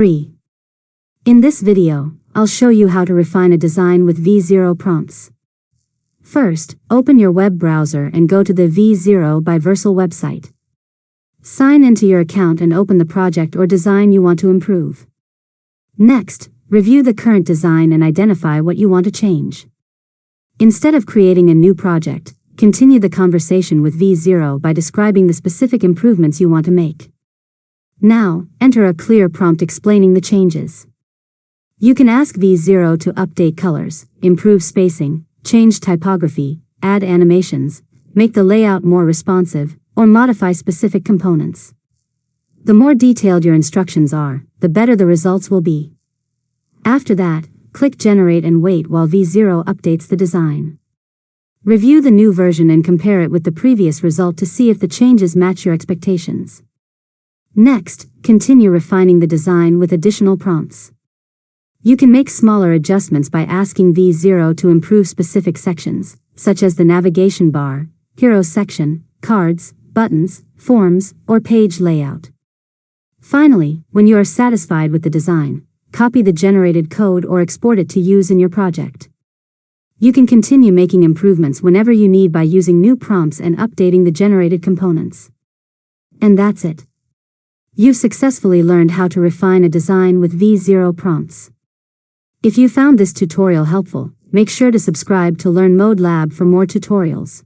3. In this video, I'll show you how to refine a design with V0 prompts. First, open your web browser and go to the V0 by Versal website. Sign into your account and open the project or design you want to improve. Next, review the current design and identify what you want to change. Instead of creating a new project, continue the conversation with V0 by describing the specific improvements you want to make. Now, enter a clear prompt explaining the changes. You can ask V0 to update colors, improve spacing, change typography, add animations, make the layout more responsive, or modify specific components. The more detailed your instructions are, the better the results will be. After that, click Generate and wait while V0 updates the design. Review the new version and compare it with the previous result to see if the changes match your expectations. Next, continue refining the design with additional prompts. You can make smaller adjustments by asking V0 to improve specific sections, such as the navigation bar, hero section, cards, buttons, forms, or page layout. Finally, when you are satisfied with the design, copy the generated code or export it to use in your project. You can continue making improvements whenever you need by using new prompts and updating the generated components. And that's it. You've successfully learned how to refine a design with V0 prompts. If you found this tutorial helpful, make sure to subscribe to Learn Mode Lab for more tutorials.